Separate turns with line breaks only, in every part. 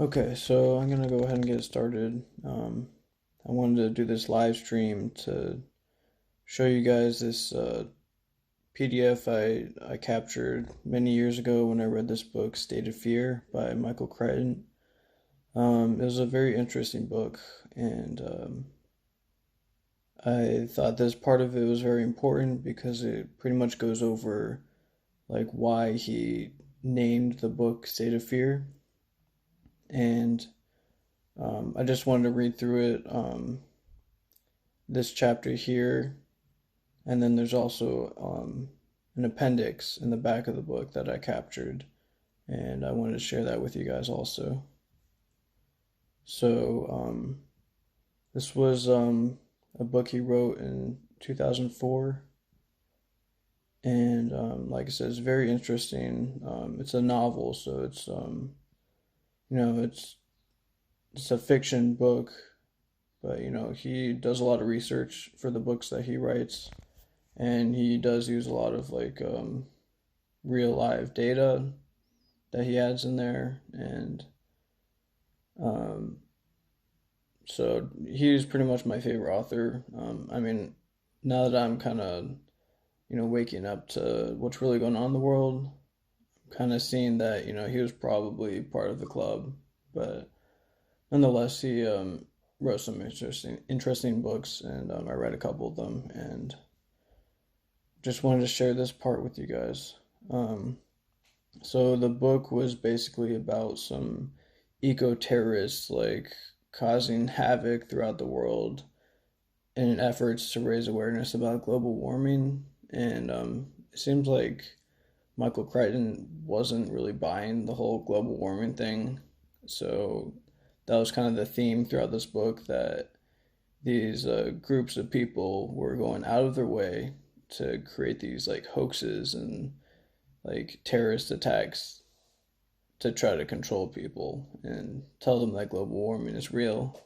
Okay, so I'm gonna go ahead and get started. I wanted to do this live stream to show you guys this PDF I captured many years ago when I read this book, State of Fear by Michael Crichton. It was a very interesting book, and I thought this part of it was very important because it pretty much goes over like why he named the book State of Fear, and I just wanted to read through it. This chapter here, and then there's also an appendix in the back of the book that I captured, and I wanted to share that with you guys also. So, this was a book he wrote in 2004, and like I said, it's very interesting. It's a novel, so you know, it's a fiction book, but he does a lot of research for the books that he writes, and he does use a lot of like real live data that he adds in there, and um, so he's pretty much my favorite author. I mean, now that I'm kind of waking up to what's really going on in the world, I'm kind of seeing that he was probably part of the club, but nonetheless, he wrote some interesting books, and I read a couple of them, and just wanted to share this part with you guys. Um, so the book was basically about some eco terrorists like causing havoc throughout the world in efforts to raise awareness about global warming. And it seems like Michael Crichton wasn't really buying the whole global warming thing. So that was kind of the theme throughout this book, that these groups of people were going out of their way to create these like hoaxes and like terrorist attacks to try to control people and tell them that global warming is real,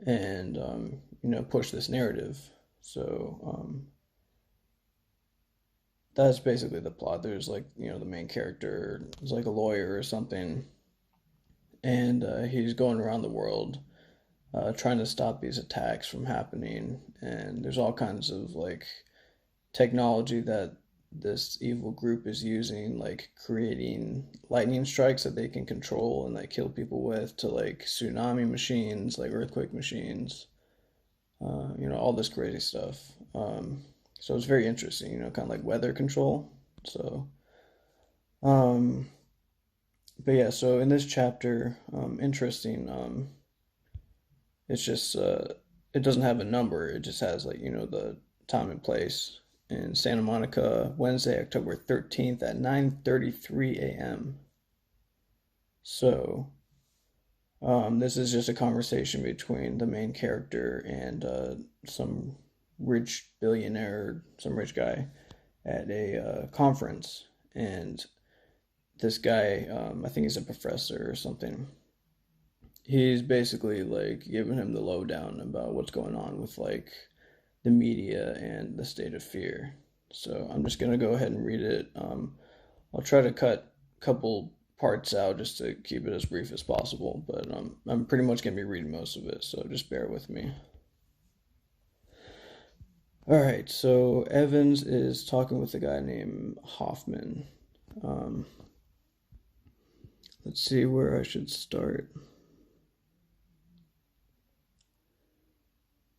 and push this narrative. So that's basically the plot. There's like the main character is like a lawyer or something, and he's going around the world trying to stop these attacks from happening. And there's all kinds of like technology that this evil group is using, like creating lightning strikes that they can control and like kill people with, to like tsunami machines, like earthquake machines, all this crazy stuff. So it's very interesting, kind of like weather control. So, um, but yeah, so in this chapter, interesting. It's just it doesn't have a number. It just has like the time and place in Santa Monica, Wednesday, October 13th at 9:33 a.m. So this is just a conversation between the main character and some rich billionaire, some rich guy at a conference, and this guy, I think he's a professor or something. He's basically like giving him the lowdown about what's going on with like the media and the state of fear. So I'm just gonna go ahead and read it. I'll try to cut a couple parts out just to keep it as brief as possible, but I'm pretty much gonna be reading most of it, so just bear with me. All right, so Evans is talking with a guy named Hoffman. Um, let's see where I should start.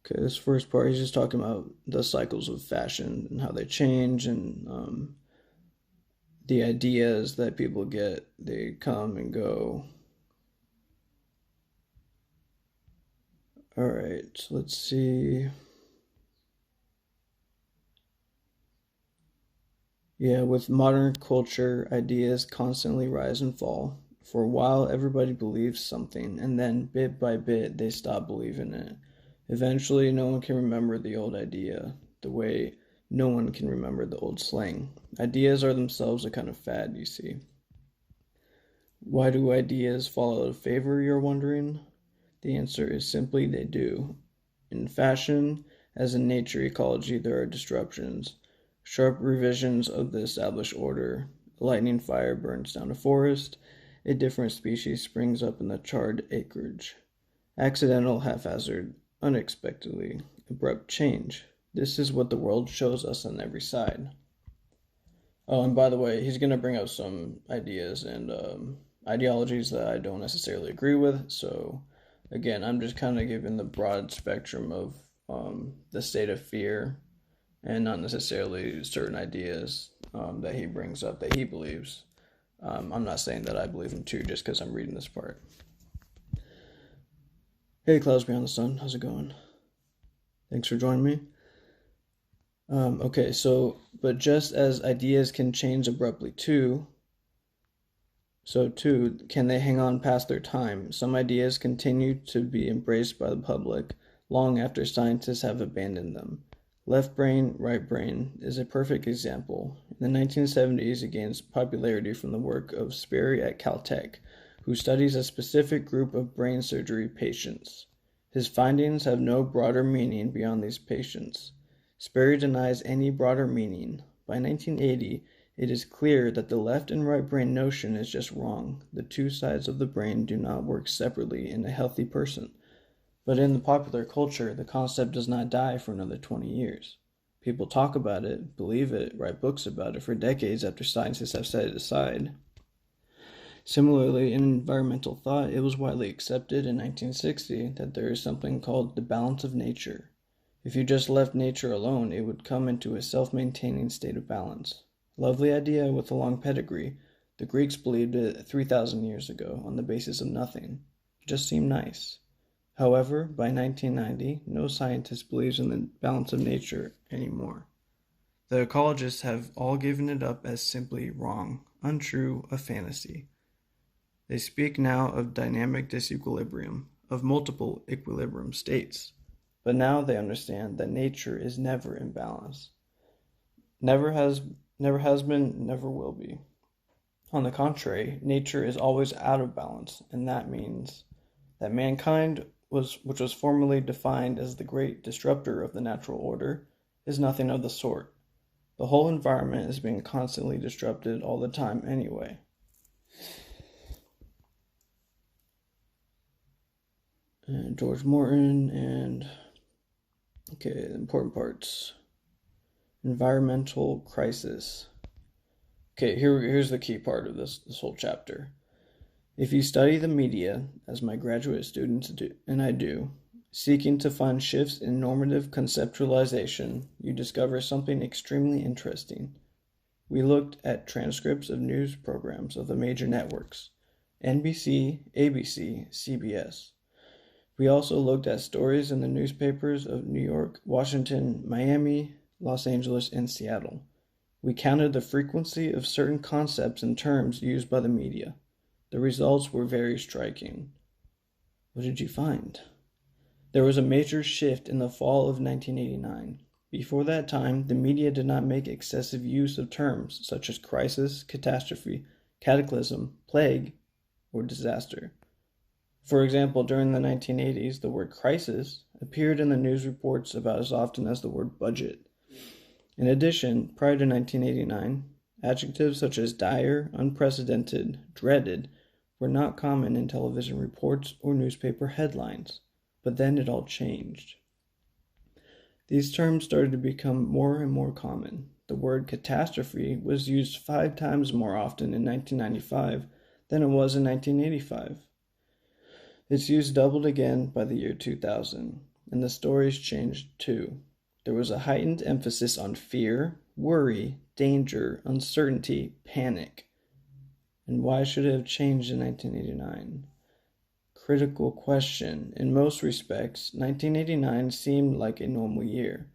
Okay, this first part, he's just talking about the cycles of fashion and how they change, and the ideas that people get, they come and go. All right, so let's see. Yeah, with modern culture, ideas constantly rise and fall. For a while, everybody believes something, and then bit by bit, they stop believing it. Eventually, no one can remember the old idea, the way no one can remember the old slang. Ideas are themselves a kind of fad, you see. Why do ideas fall out of favor, you're wondering? The answer is simply they do. In fashion, as in nature ecology, there are disruptions, sharp revisions of the established order. A lightning fire burns down a forest. a different species springs up in the charred acreage. Accidental, haphazard, unexpectedly, abrupt change. This is what the world shows us on every side. Oh, and by the way, he's going to bring up some ideas and ideologies that I don't necessarily agree with. So, again, I'm just kind of giving the broad spectrum of the state of fear and not necessarily certain ideas that he brings up that he believes. I'm not saying that I believe them too just because I'm reading this part. Hey, Clouds Beyond the Sun, how's it going? Thanks for joining me. Okay, so, but just as ideas can change abruptly too, so too can they hang on past their time. Some ideas continue to be embraced by the public long after scientists have abandoned them. Left brain, right brain is a perfect example. In the 1970s, it gains popularity from the work of Sperry at Caltech, who studies a specific group of brain surgery patients. His findings have no broader meaning beyond these patients. Sperry denies any broader meaning. By 1980, it is clear that the left and right brain notion is just wrong. The two sides of the brain do not work separately in a healthy person. But in the popular culture, the concept does not die for another 20 years. People talk about it, believe it, write books about it for decades after scientists have set it aside. Similarly, in environmental thought, it was widely accepted in 1960 that there is something called the balance of nature. If you just left nature alone, it would come into a self-maintaining state of balance. Lovely idea with a long pedigree. The Greeks believed it 3,000 years ago on the basis of nothing. It just seemed nice. However, by 1990, no scientist believes in the balance of nature anymore. The ecologists have all given it up as simply wrong, untrue, a fantasy. They speak now of dynamic disequilibrium, of multiple equilibrium states. But now they understand that nature is never in balance. Never has been, never will be. On the contrary, nature is always out of balance, and that means that mankind, which was formerly defined as the great disruptor of the natural order, is nothing of the sort. The whole environment is being constantly disrupted all the time anyway. And George Morton and okay, important parts. Environmental crisis. Okay, here's the key part of this whole chapter. If you study the media, as my graduate students do, and I do, seeking to find shifts in normative conceptualization, you discover something extremely interesting. We looked at transcripts of news programs of the major networks, NBC, ABC, CBS. We also looked at stories in the newspapers of New York, Washington, Miami, Los Angeles, and Seattle. We counted the frequency of certain concepts and terms used by the media. The results were very striking. What did you find? There was a major shift in the fall of 1989. Before that time, the media did not make excessive use of terms such as crisis, catastrophe, cataclysm, plague, or disaster. For example, during the 1980s, the word crisis appeared in the news reports about as often as the word budget. In addition, prior to 1989, adjectives such as dire, unprecedented, dreaded were not common in television reports or newspaper headlines. But then it all changed. These terms started to become more and more common. The word catastrophe was used 5 times more often in 1995 than it was in 1985. Its use doubled again by the year 2000, and the stories changed too. There was a heightened emphasis on fear, worry, danger, uncertainty, panic. And why should it have changed in 1989? Critical question. In most respects, 1989 seemed like a normal year.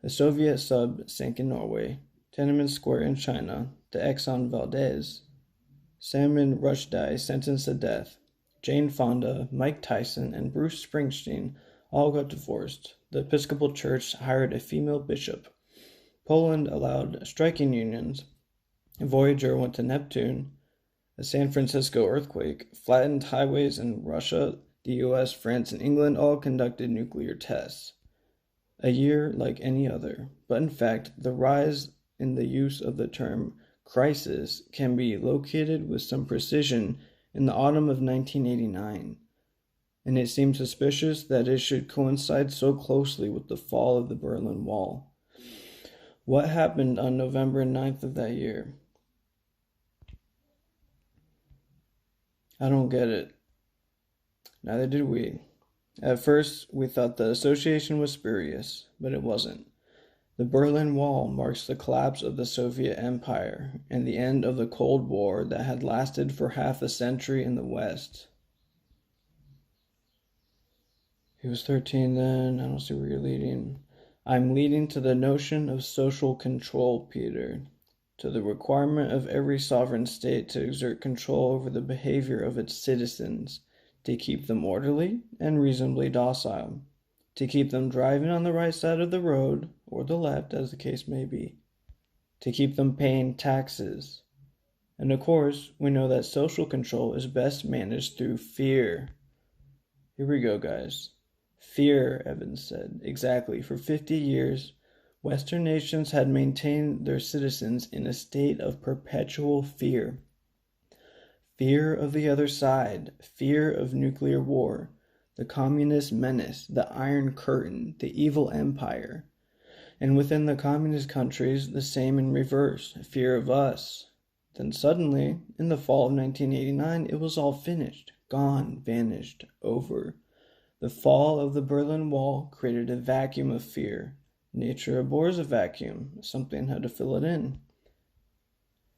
A Soviet sub sank in Norway, Tiananmen Square in China, the Exxon Valdez, Salman Rushdie sentenced to death, Jane Fonda, Mike Tyson, and Bruce Springsteen all got divorced. The Episcopal Church hired a female bishop. Poland allowed striking unions. Voyager went to Neptune. A San Francisco earthquake flattened highways in Russia. The US, France, and England all conducted nuclear tests. A year like any other. But in fact, the rise in the use of the term crisis can be located with some precision in the autumn of 1989, and it seemed suspicious that it should coincide so closely with the fall of the Berlin Wall. What happened on November 9th of that year? I don't get it. Neither did we. At first, we thought the association was spurious, but it wasn't. The Berlin Wall marks the collapse of the Soviet Empire and the end of the Cold War that had lasted for half a century in the West. He was 13 then. I don't see where you're leading. I'm leading to the notion of social control, Peter, to the requirement of every sovereign state to exert control over the behavior of its citizens, to keep them orderly and reasonably docile, to keep them driving on the right side of the road, or the left, as the case may be, to keep them paying taxes. And of course, we know that social control is best managed through fear. Here we go, guys. Fear, Evans said. Exactly. For 50 years, Western nations had maintained their citizens in a state of perpetual fear. Fear of the other side, fear of nuclear war, the communist menace, the Iron Curtain, the evil empire. And within the communist countries, the same in reverse, fear of us. Then suddenly, in the fall of 1989, it was all finished, gone, vanished, over. The fall of the Berlin Wall created a vacuum of fear. Nature abhors a vacuum. Something had to fill it in.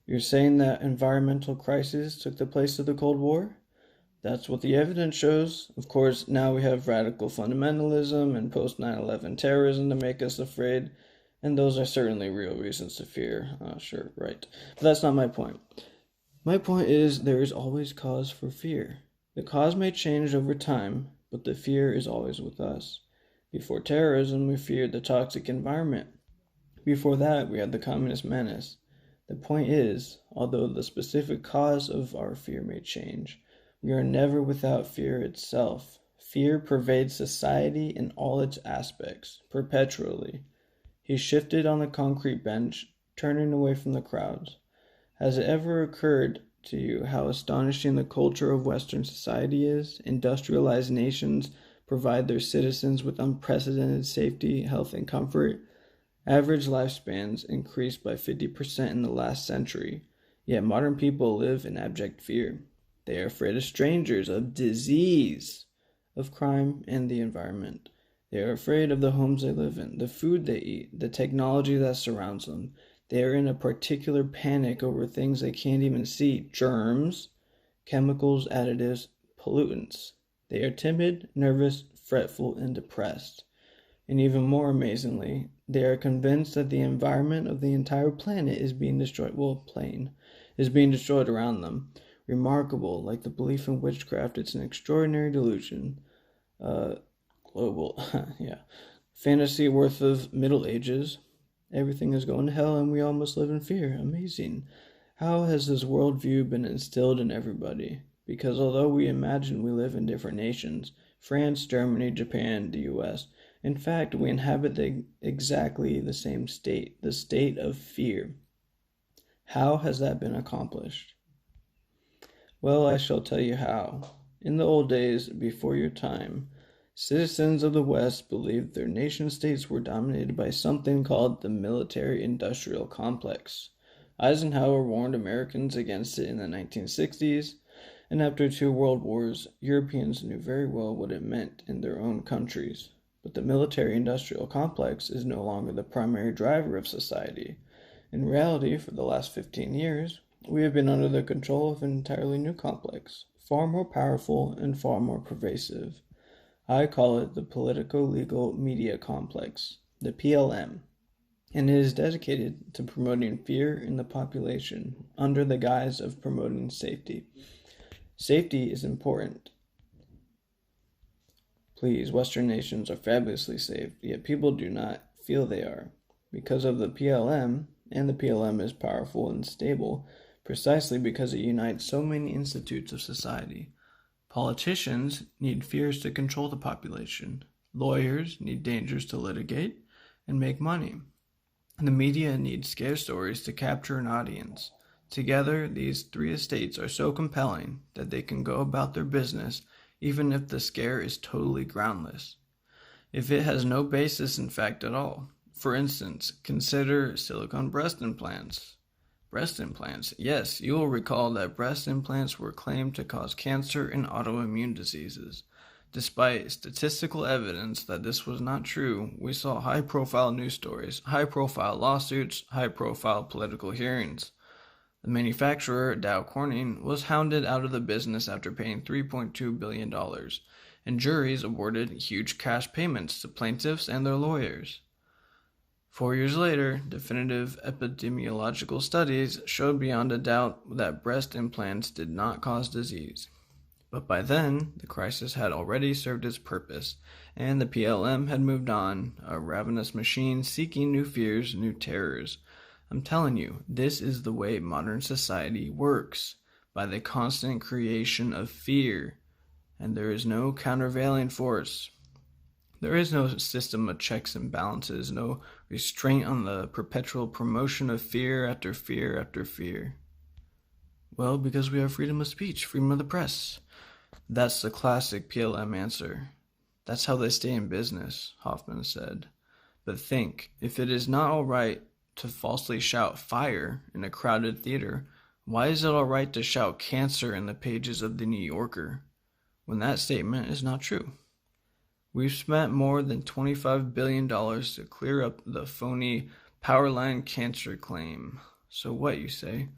You're saying that environmental crisis took the place of the Cold War? That's what the evidence shows. Of course, now we have radical fundamentalism and post 9/11 terrorism to make us afraid, and those are certainly real reasons to fear. Sure, right. But that's not my point. My point is there is always cause for fear. The cause may change over time, but the fear is always with us. Before terrorism, we feared the toxic environment. Before that, we had the communist menace. The point is, although the specific cause of our fear may change, we are never without fear itself. Fear pervades society in all its aspects, perpetually. He shifted on the concrete bench, turning away from the crowds. Has it ever occurred to you how astonishing the culture of Western society is? Industrialized nations provide their citizens with unprecedented safety, health, and comfort. Average lifespans increased by 50% in the last century, yet modern people live in abject fear. They are afraid of strangers, of disease, of crime, and the environment. They are afraid of the homes they live in, the food they eat, the technology that surrounds them. They are in a particular panic over things they can't even see: germs, chemicals, additives, pollutants. They are timid, nervous, fretful, and depressed. And even more amazingly, they are convinced that the environment of the entire planet is being destroyed. Is being destroyed around them. Remarkable, like the belief in witchcraft, it's an extraordinary delusion. Global, yeah. Fantasy worth of Middle Ages. Everything is going to hell and we all must live in fear. Amazing. How has this worldview been instilled in everybody? Because although we imagine we live in different nations, France, Germany, Japan, the US, in fact, we inhabit exactly the same state, the state of fear. How has that been accomplished? Well, I shall tell you how. In the old days, before your time, citizens of the West believed their nation-states were dominated by something called the military-industrial complex. Eisenhower warned Americans against it in the 1960s, and after 2 world wars, Europeans knew very well what it meant in their own countries. But the military-industrial complex is no longer the primary driver of society. In reality, for the last 15 years, we have been under the control of an entirely new complex, far more powerful and far more pervasive. I call it the politico-legal media complex, the PLM, and it is dedicated to promoting fear in the population under the guise of promoting safety. Safety is important. Please, Western nations are fabulously safe, yet people do not feel they are. Because of the PLM, and the PLM is powerful and stable, precisely because it unites so many institutes of society. Politicians need fears to control the population. Lawyers need dangers to litigate and make money. The media needs scare stories to capture an audience. Together, these three estates are so compelling that they can go about their business even if the scare is totally groundless, if it has no basis in fact at all. For instance, consider silicone breast implants. Breast implants. Yes, you will recall that breast implants were claimed to cause cancer and autoimmune diseases. Despite statistical evidence that this was not true, we saw high-profile news stories, high-profile lawsuits, high-profile political hearings. The manufacturer, Dow Corning, was hounded out of the business after paying $3.2 billion, and juries awarded huge cash payments to plaintiffs and their lawyers. 4 years later, definitive epidemiological studies showed beyond a doubt that breast implants did not cause disease. But by then, the crisis had already served its purpose, and the PLM had moved on, a ravenous machine seeking new fears, new terrors. I'm telling you, this is the way modern society works, by the constant creation of fear, and there is no countervailing force. There is no system of checks and balances, no restraint on the perpetual promotion of fear after fear after fear. Well, because we have freedom of speech, freedom of the press. That's the classic PLM answer. That's how they stay in business, Hoffman said. But think, if it is not all right to falsely shout fire in a crowded theater, why is it all right to shout cancer in the pages of the New Yorker, when that statement is not true? We've spent more than $25 billion to clear up the phony Powerline cancer claim. So what, you say?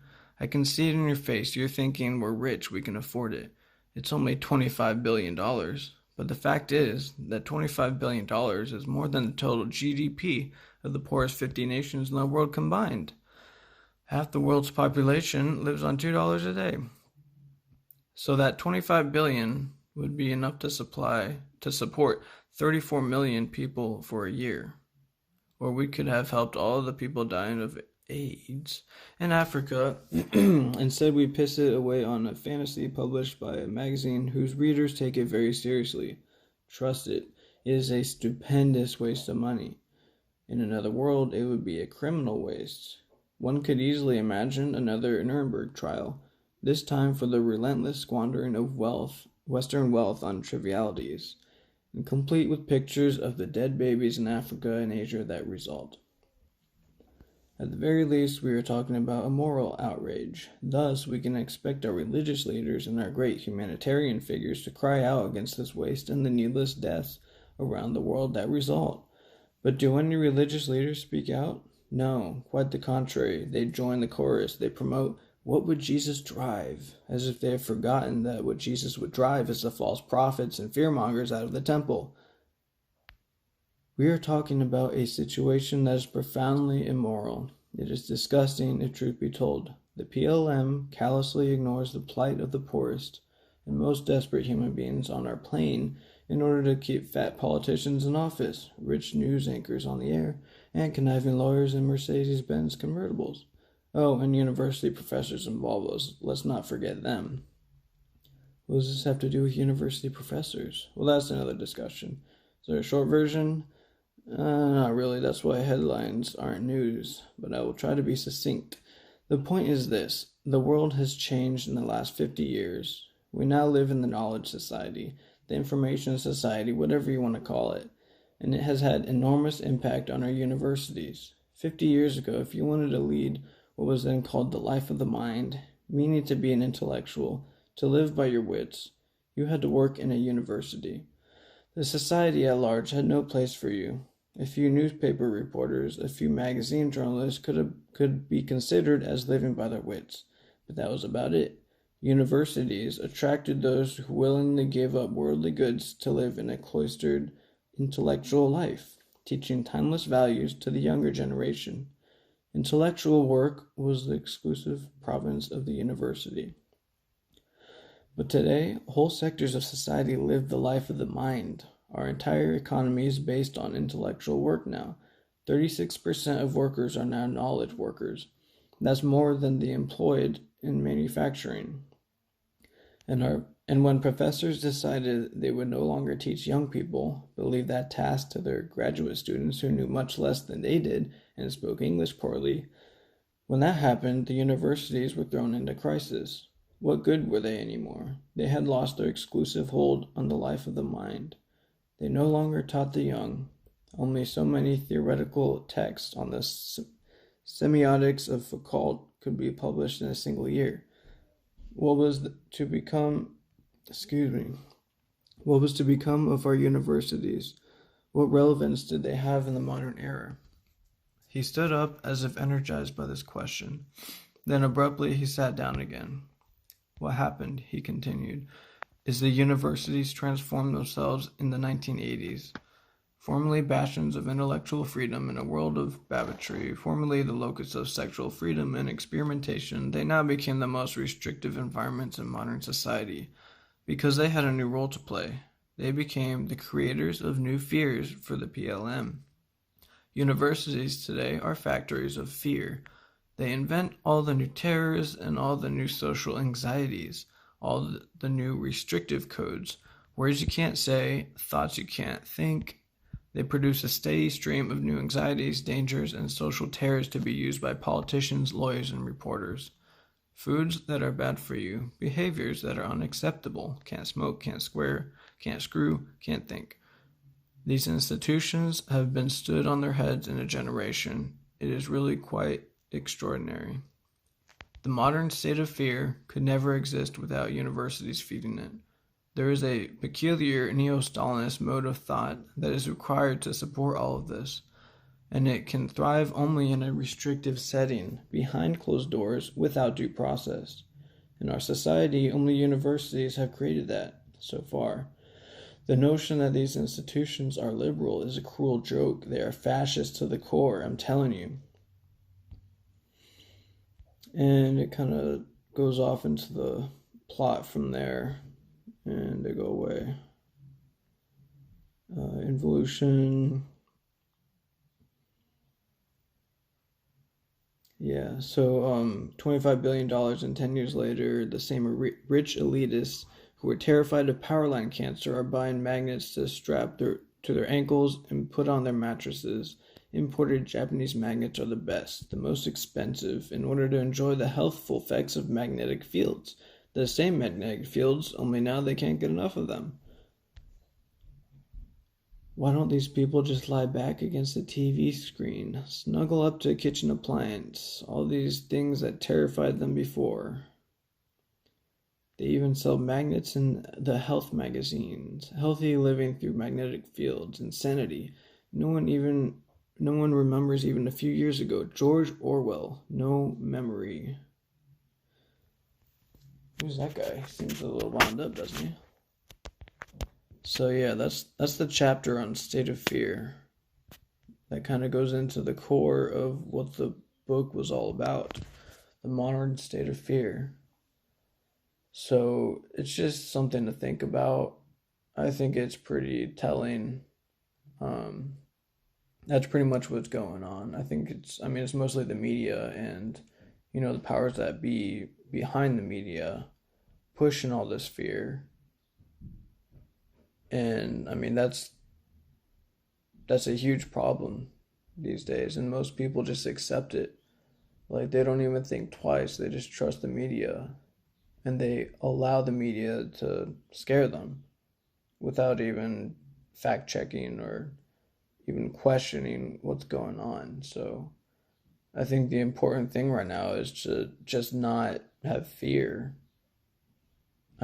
I can see it in your face. You're thinking we're rich, we can afford it. It's only $25 billion. But the fact is that $25 billion is more than the total GDP of the poorest 50 nations in the world combined. Half the world's population lives on $2 a day. So that $25 billion would be enough to support 34 million people for a year. Or we could have helped all the people dying of AIDS in Africa. Instead, we piss it away on a fantasy published by a magazine whose readers take it very seriously. Trust it, it is a stupendous waste of money. In another world, it would be a criminal waste. One could easily imagine another Nuremberg trial, this time for the relentless squandering of Western wealth on trivialities, and complete with pictures of the dead babies in Africa and Asia that result. At the very least, we are talking about a moral outrage. Thus, we can expect our religious leaders and our great humanitarian figures to cry out against this waste and the needless deaths around the world that result. But do any religious leaders speak out? No, quite the contrary. They join the chorus. They promote, "What would Jesus drive?" as if they have forgotten that what Jesus would drive is the false prophets and fearmongers out of the temple. We are talking about a situation that is profoundly immoral. It is disgusting, if truth be told. The PLM callously ignores the plight of the poorest and most desperate human beings on our plane in order to keep fat politicians in office, rich news anchors on the air, and conniving lawyers in Mercedes-Benz convertibles. Oh, and university professors and Volvos. Let's not forget them. What does this have to do with university professors? Well, that's another discussion. Is there a short version? Not really. That's why headlines aren't news, but I will try to be succinct. The point is this. The world has changed in the last 50 years. We now live in the knowledge society, the information society, whatever you want to call it, and it has had enormous impact on our universities. 50 years ago, if you wanted to lead what was then called the life of the mind, meaning to be an intellectual, to live by your wits, you had to work in a university. The society at large had no place for you. A few newspaper reporters, a few magazine journalists could be considered as living by their wits, but that was about it. Universities attracted those who willingly gave up worldly goods to live in a cloistered intellectual life, teaching timeless values to the younger generation. Intellectual work was the exclusive province of the university. But today, whole sectors of society live the life of the mind. Our entire economy is based on intellectual work now. 36% of workers are now knowledge workers. That's more than the employed in manufacturing. And when professors decided they would no longer teach young people, but leave that task to their graduate students who knew much less than they did and spoke English poorly, When that happened, the universities were thrown into crisis. What good were they anymore? They had lost their exclusive hold on the life of the mind. They no longer taught the young. Only so many theoretical texts on the semiotics of Foucault could be published in a single year. What was to become, excuse me, what was to become of our universities? What relevance did they have in the modern era? He stood up as if energized by this question. Then abruptly he sat down again. What happened, he continued, is the universities transformed themselves in the 1980s. Formerly bastions of intellectual freedom in a world of bigotry, formerly the locus of sexual freedom and experimentation, they now became the most restrictive environments in modern society because they had a new role to play. They became the creators of new fears for the PLM. Universities today are factories of fear. They invent all the new terrors and all the new social anxieties, all the new restrictive codes, words you can't say, thoughts you can't think. They produce a steady stream of new anxieties, dangers, and social terrors to be used by politicians, lawyers, and reporters. Foods that are bad for you, behaviors that are unacceptable, can't smoke, can't swear, can't screw, can't think. These institutions have been stood on their heads in a generation. It is really quite extraordinary. The modern state of fear could never exist without universities feeding it. There is a peculiar neo-Stalinist mode of thought that is required to support all of this, and it can thrive only in a restrictive setting, behind closed doors, without due process. In our society, only universities have created that, so far. The notion that these institutions are liberal is a cruel joke. They are fascist to the core, I'm telling you. And it kind of goes off into the plot from there, and they go away. Involution. Yeah, so $25 billion and 10 years later, the same rich elitists who were terrified of power line cancer are buying magnets to strap to their ankles and put on their mattresses. Imported Japanese magnets are the best, the most expensive, in order to enjoy the healthful effects of magnetic fields. The same magnetic fields, only now they can't get enough of them. Why don't these people just lie back against the TV screen, snuggle up to a kitchen appliance, all these things that terrified them before? They even sell magnets in the health magazines. Healthy living through magnetic fields, insanity. No one remembers even a few years ago. George Orwell, no memory. Who's that guy? Seems a little wound up, doesn't he? So yeah, that's the chapter on state of fear. That kind of goes into the core of what the book was all about, the modern state of fear. So it's just something to think about. I think it's pretty telling. Um, that's pretty much what's going on. It's mostly the media and, the powers that be behind the media pushing all this fear. And that's a huge problem these days, and most people just accept it. Like, they don't even think twice. They just trust the media, and they allow the media to scare them without even fact checking or even questioning what's going on. So I think the important thing right now is to just not have fear.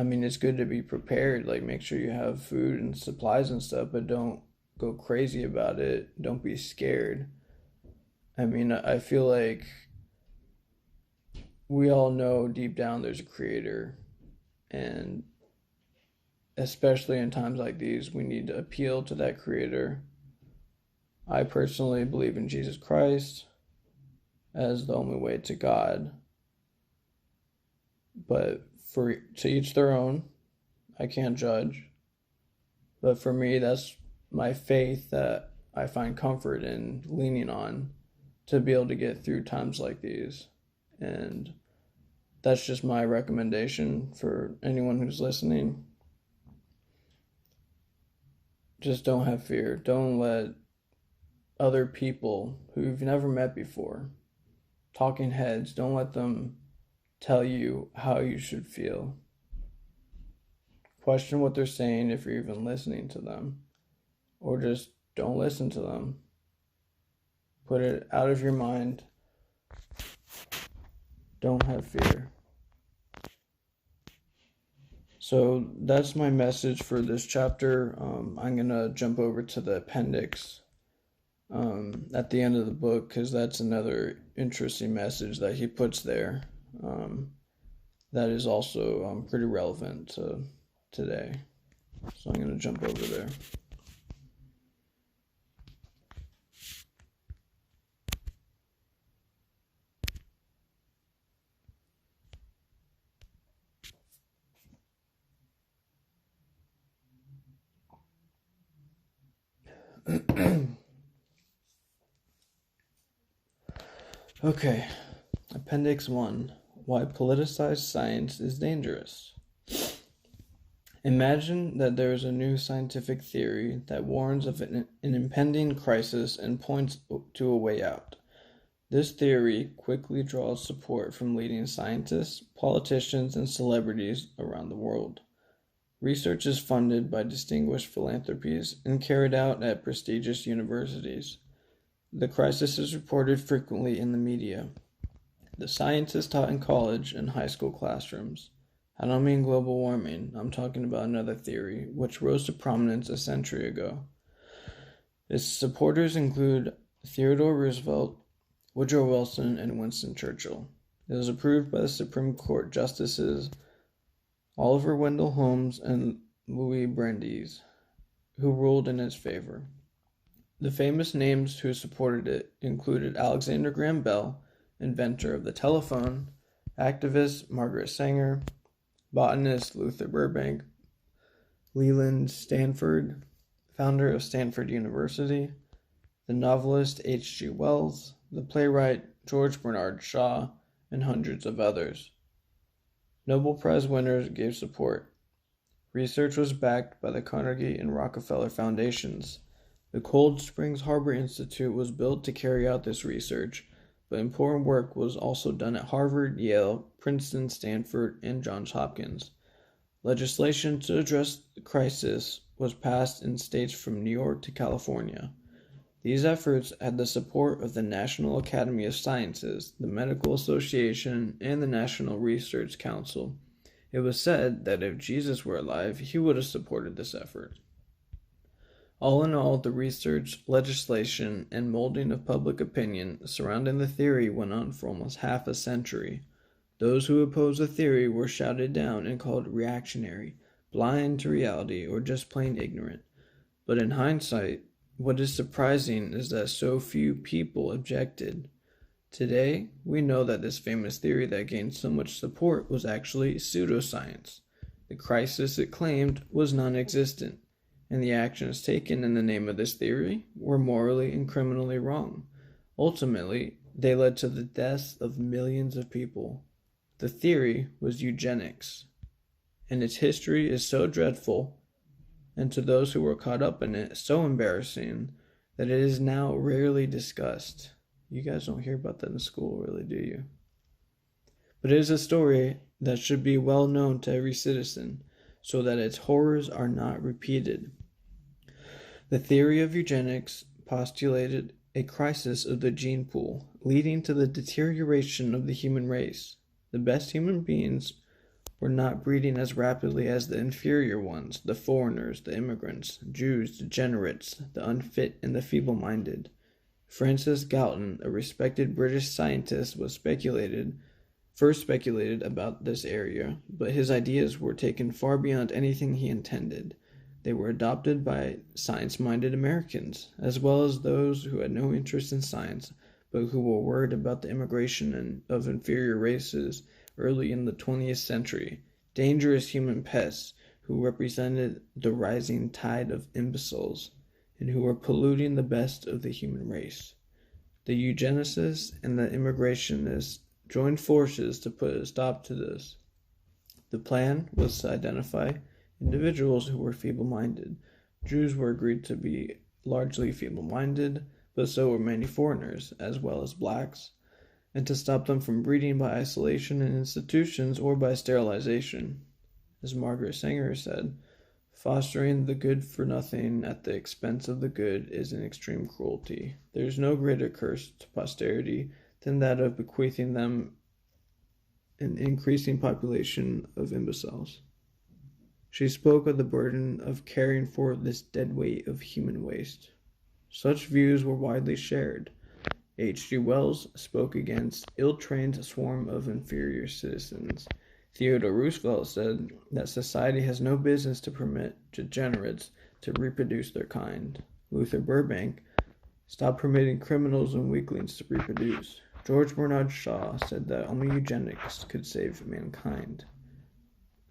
It's good to be prepared, like make sure you have food and supplies and stuff, but don't go crazy about it. Don't be scared. I feel like we all know deep down there's a creator, and especially in times like these, we need to appeal to that creator. I personally believe in Jesus Christ as the only way to God, but to each their own. I can't judge, but for me, that's my faith that I find comfort in leaning on to be able to get through times like these. And that's just my recommendation for anyone who's listening. Just don't have fear. Don't let other people who you've never met before talking heads. Don't let them tell you how you should feel. Question what they're saying if you're even listening to them, or just don't listen to them. Put it out of your mind. Don't have fear. So that's my message for this chapter. I'm going to jump over to the appendix at the end of the book, because that's another interesting message that he puts there that is also pretty relevant to today. So I'm going to jump over there. Okay, Appendix 1. Why politicized science is dangerous. Imagine that there is a new scientific theory that warns of an impending crisis and points to a way out. This theory quickly draws support from leading scientists, politicians, and celebrities around the world. Research is funded by distinguished philanthropies and carried out at prestigious universities. The crisis is reported frequently in the media. The science is taught in college and high school classrooms. I don't mean global warming, I'm talking about another theory, which rose to prominence a century ago. Its supporters include Theodore Roosevelt, Woodrow Wilson, and Winston Churchill. It was approved by the Supreme Court Justices Oliver Wendell Holmes and Louis Brandeis, who ruled in its favor. The famous names who supported it included Alexander Graham Bell, inventor of the telephone, activist Margaret Sanger, botanist Luther Burbank, Leland Stanford, founder of Stanford University, the novelist H.G. Wells, the playwright George Bernard Shaw, and hundreds of others. Nobel Prize winners gave support. Research was backed by the Carnegie and Rockefeller Foundations. The Cold Springs Harbor Institute was built to carry out this research, but important work was also done at Harvard, Yale, Princeton, Stanford, and Johns Hopkins. Legislation to address the crisis was passed in states from New York to California. These efforts had the support of the National Academy of Sciences, the Medical Association, and the National Research Council. It was said that if Jesus were alive, he would have supported this effort. All in all, the research, legislation, and molding of public opinion surrounding the theory went on for almost half a century. Those who opposed the theory were shouted down and called reactionary, blind to reality, or just plain ignorant. But in hindsight, what is surprising is that so few people objected. Today, we know that this famous theory that gained so much support was actually pseudoscience. The crisis it claimed was non-existent, and the actions taken in the name of this theory were morally and criminally wrong. Ultimately, they led to the deaths of millions of people. The theory was eugenics, and its history is so dreadful, and to those who were caught up in it, so embarrassing, that it is now rarely discussed. You guys don't hear about that in school, really, do you? But it is a story that should be well known to every citizen, so that its horrors are not repeated. The theory of eugenics postulated a crisis of the gene pool, leading to the deterioration of the human race. The best human beings were not breeding as rapidly as the inferior ones, the foreigners, the immigrants, Jews, degenerates, the unfit, and the feeble-minded. Francis Galton, a respected British scientist, first speculated about this area, but his ideas were taken far beyond anything he intended. They were adopted by science-minded Americans, as well as those who had no interest in science, but who were worried about the immigration of inferior races early in the 20th century, dangerous human pests who represented the rising tide of imbeciles, and who were polluting the best of the human race. The eugenicists and the immigrationists joined forces to put a stop to this. The plan was to identify individuals who were feeble-minded. Jews were agreed to be largely feeble-minded, but so were many foreigners, as well as blacks, and to stop them from breeding by isolation in institutions or by sterilization. As Margaret Sanger said, fostering the good for nothing at the expense of the good is an extreme cruelty. There is no greater curse to posterity than that of bequeathing them an increasing population of imbeciles. She spoke of the burden of caring for this dead weight of human waste. Such views were widely shared. H. G. Wells spoke against ill-trained swarm of inferior citizens. Theodore Roosevelt said that society has no business to permit degenerates to reproduce their kind. Luther Burbank stopped permitting criminals and weaklings to reproduce. George Bernard Shaw said that only eugenics could save mankind.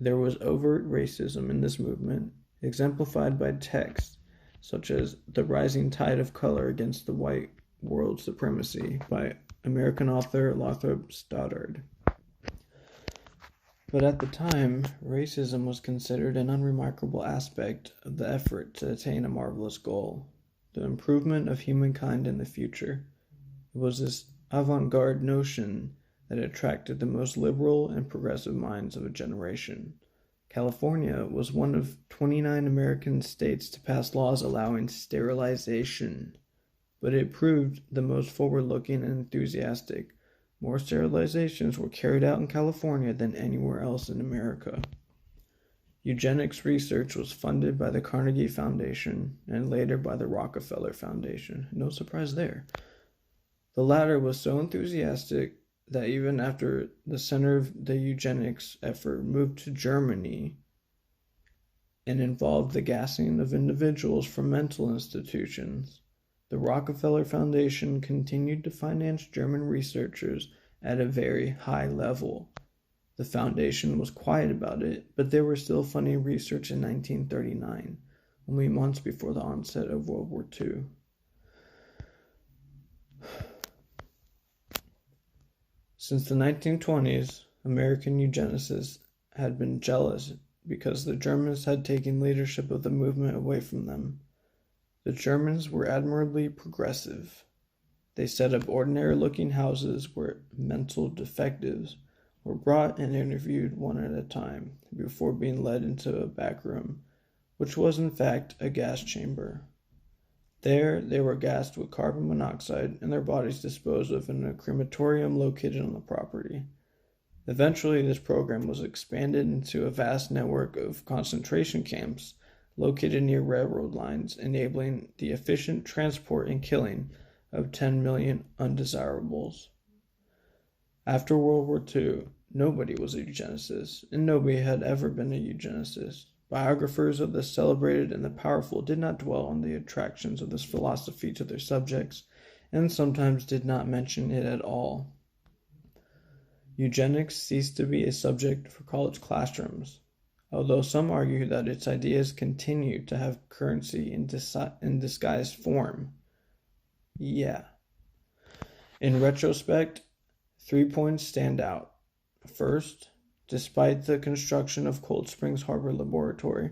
There was overt racism in this movement, exemplified by texts such as The Rising Tide of Color Against the White World Supremacy by American author Lothrop Stoddard. But at the time, racism was considered an unremarkable aspect of the effort to attain a marvelous goal, the improvement of humankind in the future. It was this avant-garde notion that attracted the most liberal and progressive minds of a generation. California was one of 29 American states to pass laws allowing sterilization, but it proved the most forward-looking and enthusiastic. More sterilizations were carried out in California than anywhere else in America. Eugenics research was funded by the Carnegie Foundation and later by the Rockefeller Foundation. No surprise there. The latter was so enthusiastic that even after the center of the eugenics effort moved to Germany and involved the gassing of individuals from mental institutions, the Rockefeller Foundation continued to finance German researchers at a very high level. The foundation was quiet about it, but they were still funding research in 1939, only months before the onset of World War II. Since the 1920s, American eugenicists had been jealous because the Germans had taken leadership of the movement away from them. The Germans were admirably progressive. They set up ordinary-looking houses where mental defectives were brought and interviewed one at a time before being led into a back room, which was in fact a gas chamber. There they were gassed with carbon monoxide and their bodies disposed of in a crematorium located on the property. Eventually, this program was expanded into a vast network of concentration camps located near railroad lines, enabling the efficient transport and killing of 10 million undesirables. After World War II, nobody was a eugenicist, and nobody had ever been a eugenicist. Biographers of the celebrated and the powerful did not dwell on the attractions of this philosophy to their subjects, and sometimes did not mention it at all. Eugenics ceased to be a subject for college classrooms, although some argue that its ideas continue to have currency in disguised form. Yeah. In retrospect, 3 points stand out. First, despite the construction of Cold Springs Harbor Laboratory,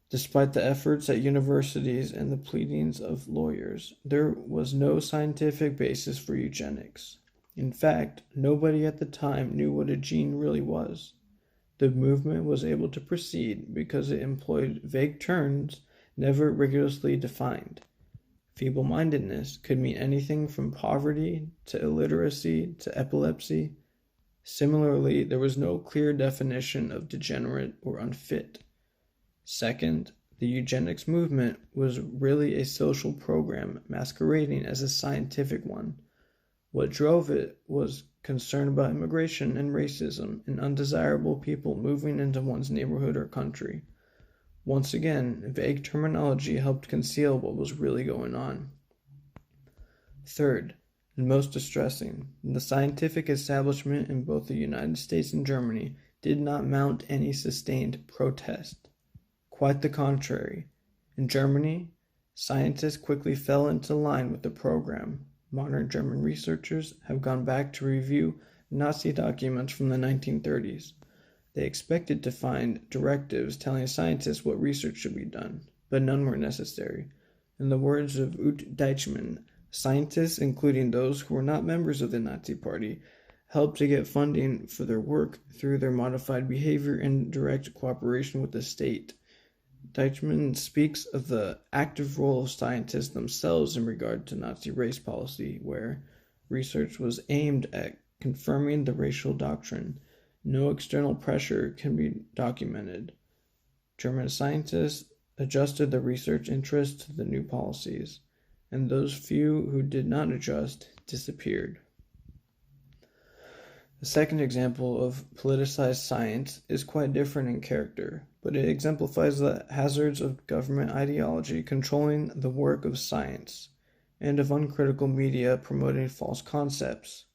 despite the efforts at universities and the pleadings of lawyers, there was no scientific basis for eugenics. In fact, nobody at the time knew what a gene really was. The movement was able to proceed because it employed vague terms never rigorously defined. Feeble-mindedness could mean anything from poverty to illiteracy to epilepsy. Similarly, there was no clear definition of degenerate or unfit. Second, the eugenics movement was really a social program masquerading as a scientific one. What drove it was concern about immigration and racism and undesirable people moving into one's neighborhood or country. Once again, vague terminology helped conceal what was really going on. Third, and most distressing, the scientific establishment in both the United States and Germany did not mount any sustained protest. Quite the contrary. In Germany, scientists quickly fell into line with the program. Modern German researchers have gone back to review Nazi documents from the 1930s. They expected to find directives telling scientists what research should be done, but none were necessary. In the words of Ute Deichmann, Scientists, including those who were not members of the Nazi Party, helped to get funding for their work through their modified behavior and direct cooperation with the state. Deichmann speaks of the active role of scientists themselves in regard to Nazi race policy, where research was aimed at confirming the racial doctrine. No external pressure can be documented. German scientists adjusted the research interests to the new policies, and those few who did not adjust disappeared. The second example of politicized science is quite different in character, but it exemplifies the hazards of government ideology controlling the work of science, and of uncritical media promoting false concepts.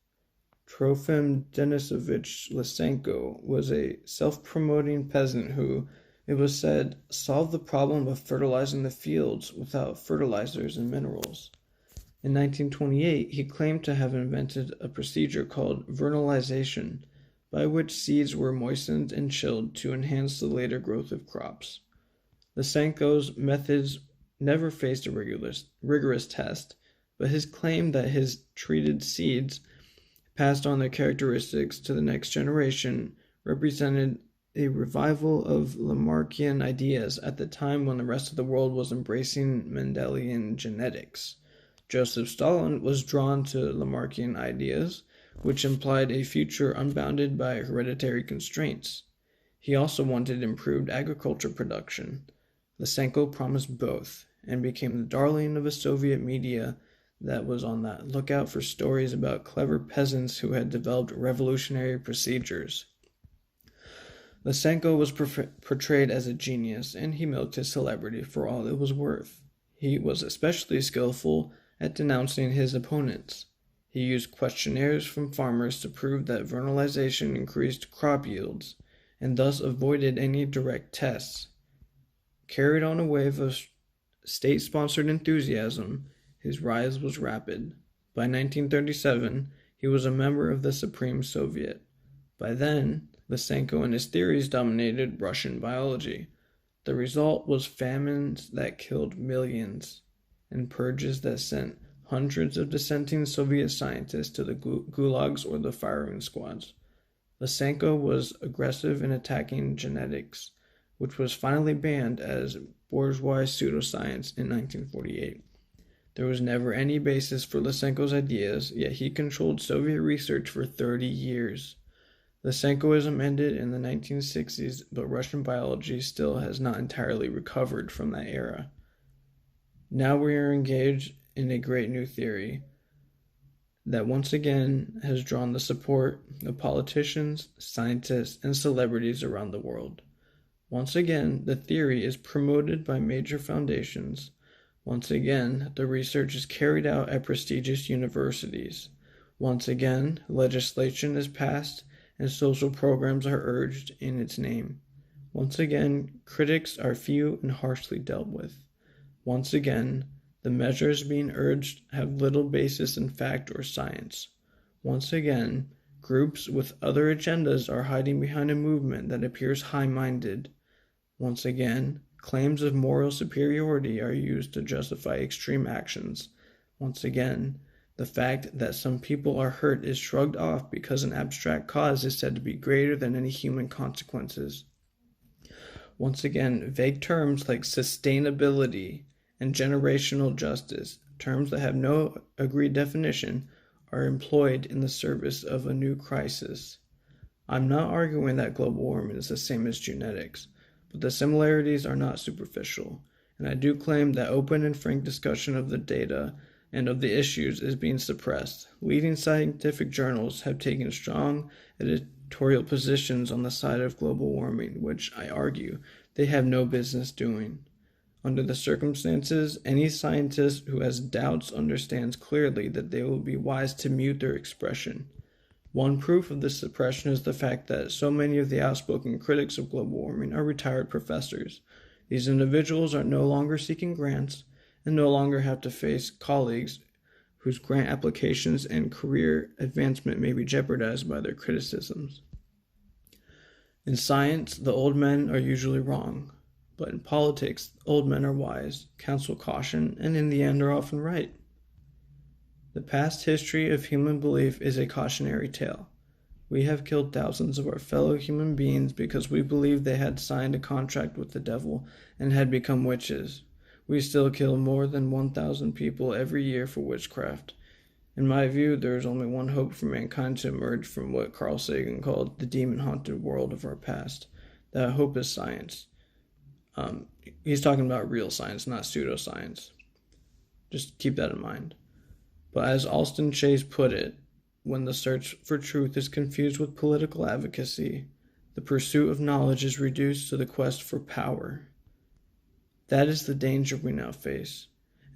Trofim Denisovich Lysenko was a self-promoting peasant who, it was said, solved the problem of fertilizing the fields without fertilizers and minerals. In 1928, he claimed to have invented a procedure called vernalization, by which seeds were moistened and chilled to enhance the later growth of crops. Lysenko's methods never faced a rigorous test, but his claim that his treated seeds passed on their characteristics to the next generation represented a revival of Lamarckian ideas at the time when the rest of the world was embracing Mendelian genetics. Joseph Stalin was drawn to Lamarckian ideas, which implied a future unbounded by hereditary constraints. He also wanted improved agriculture production. Lysenko promised both, and became the darling of a Soviet media that was on the lookout for stories about clever peasants who had developed revolutionary procedures. Lysenko was portrayed as a genius, and he milked his celebrity for all it was worth. He was especially skillful at denouncing his opponents. He used questionnaires from farmers to prove that vernalization increased crop yields, and thus avoided any direct tests. Carried on a wave of state-sponsored enthusiasm, his rise was rapid. By 1937, he was a member of the Supreme Soviet. By then, Lysenko and his theories dominated Russian biology. The result was famines that killed millions, and purges that sent hundreds of dissenting Soviet scientists to the gulags or the firing squads. Lysenko was aggressive in attacking genetics, which was finally banned as bourgeois pseudoscience in 1948. There was never any basis for Lysenko's ideas, yet he controlled Soviet research for 30 years. Lysenkoism ended in the 1960s, but Russian biology still has not entirely recovered from that era. Now we are engaged in a great new theory that once again has drawn the support of politicians, scientists, and celebrities around the world. Once again, the theory is promoted by major foundations. Once again, the research is carried out at prestigious universities. Once again, legislation is passed and social programs are urged in its name. Once again, critics are few and harshly dealt with. Once again, the measures being urged have little basis in fact or science. Once again, groups with other agendas are hiding behind a movement that appears high-minded. Once again, claims of moral superiority are used to justify extreme actions. Once again, the fact that some people are hurt is shrugged off because an abstract cause is said to be greater than any human consequences. Once again, vague terms like sustainability and generational justice, terms that have no agreed definition, are employed in the service of a new crisis. I'm not arguing that global warming is the same as genetics, but the similarities are not superficial, and I do claim that open and frank discussion of the data and of the issues is being suppressed. Leading scientific journals have taken strong editorial positions on the side of global warming, which, I argue, they have no business doing. Under the circumstances, any scientist who has doubts understands clearly that they will be wise to mute their expression. One proof of this suppression is the fact that so many of the outspoken critics of global warming are retired professors. These individuals are no longer seeking grants and no longer have to face colleagues whose grant applications and career advancement may be jeopardized by their criticisms. In science, the old men are usually wrong, but in politics, old men are wise, counsel caution, and in the end are often right. The past history of human belief is a cautionary tale. We have killed thousands of our fellow human beings because we believed they had signed a contract with the devil and had become witches. We still kill more than 1,000 people every year for witchcraft. In my view, there is only one hope for mankind to emerge from what Carl Sagan called the demon-haunted world of our past. That hope is science. He's talking about real science, not pseudoscience. Just keep that in mind. But as Alston Chase put it, when the search for truth is confused with political advocacy, the pursuit of knowledge is reduced to the quest for power. That is the danger we now face.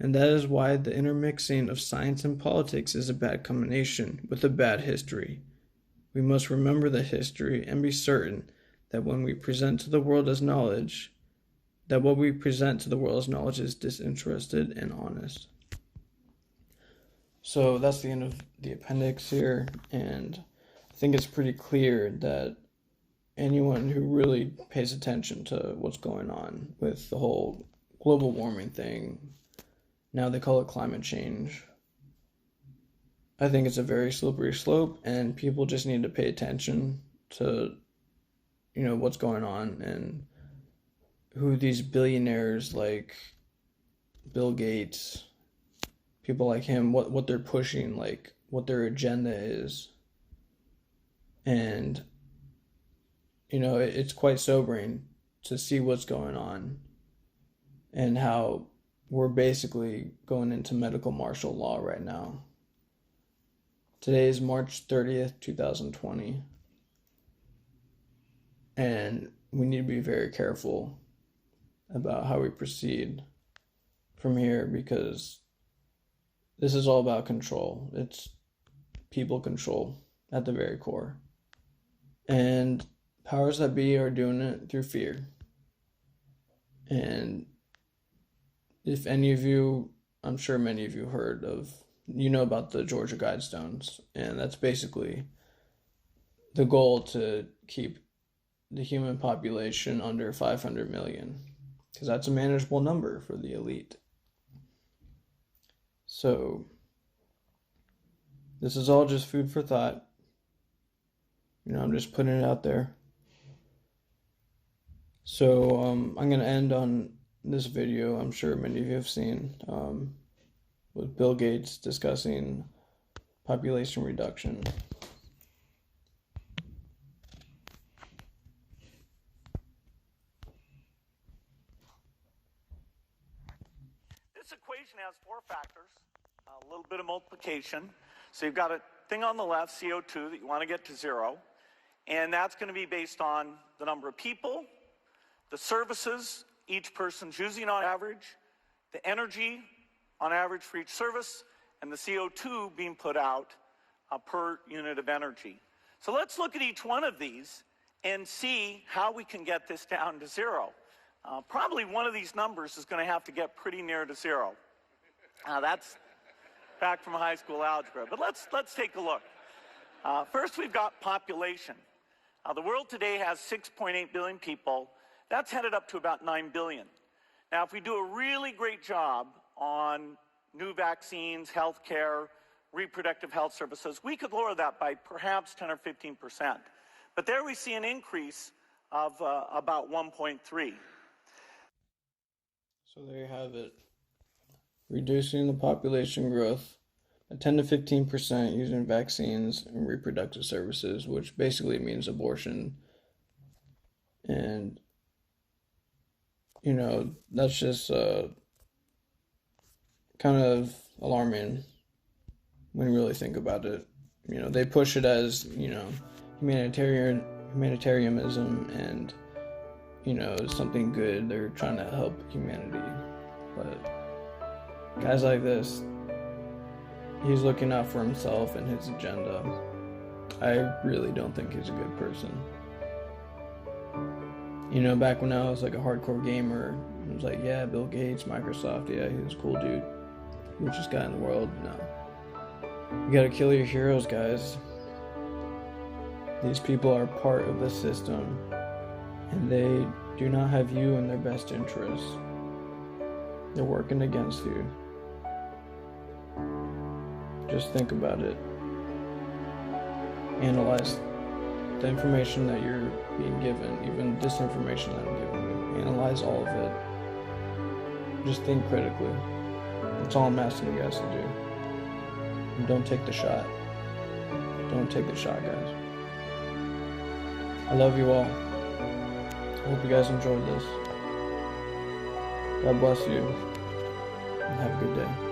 And that is why the intermixing of science and politics is a bad combination with a bad history. We must remember the history and be certain that when we present to the world as knowledge, that what we present to the world as knowledge is disinterested and honest. So that's the end of the appendix here, and I think it's pretty clear that anyone who really pays attention to what's going on with the whole global warming thing, now they call it climate change, I think it's a very slippery slope, and people just need to pay attention to, what's going on and who these billionaires like Bill Gates, people like him, what they're pushing, like what their agenda is. And, it's quite sobering to see what's going on and how we're basically going into medical martial law right now. Today is March 30th, 2020. And we need to be very careful about how we proceed from here, because this is all about control. It's people control at the very core. And powers that be are doing it through fear. And if any of you, I'm sure many of you heard of, about the Georgia Guidestones. And that's basically the goal, to keep the human population under 500 million. Because that's a manageable number for the elite. So, this is all just food for thought. I'm just putting it out there. So, I'm going to end on this video I'm sure many of you have seen, with Bill Gates discussing population reduction.
This equation has four factors, a little bit of multiplication. So you've got a thing on the left, CO2, that you want to get to zero. And that's going to be based on the number of people, the services each person's using on average, the energy on average for each service, and the CO2 being put out per unit of energy. So let's look at each one of these and see how we can get this down to zero. Probably one of these numbers is going to have to get pretty near to zero. That's back from high school algebra. But let's take a look. First, we've got population. The world today has 6.8 billion people. That's headed up to about 9 billion. Now, if we do a really great job on new vaccines, healthcare, reproductive health services, we could lower that by perhaps 10 or 15%. But there we see an increase of about 1.3.
So there you have it. Reducing the population growth at 10 to 15% using vaccines and reproductive services, which basically means abortion. And, that's just kind of alarming when you really think about it. They push it as, humanitarianism and, something good. They're trying to help humanity. But guys like this, he's looking out for himself and his agenda. I really don't think he's a good person. Back when I was like a hardcore gamer, it was like, yeah, Bill Gates, Microsoft, yeah, he was a cool dude. Richest guy in the world. No. You gotta kill your heroes, guys. These people are part of the system, and they do not have you in their best interests. They're working against you. Just think about it. Analyze the information that you're being given, even disinformation that I'm giving you. Analyze all of it. Just think critically. That's all I'm asking you guys to do. And don't take the shot. Don't take the shot, guys. I love you all. I hope you guys enjoyed this. God bless you. And have a good day.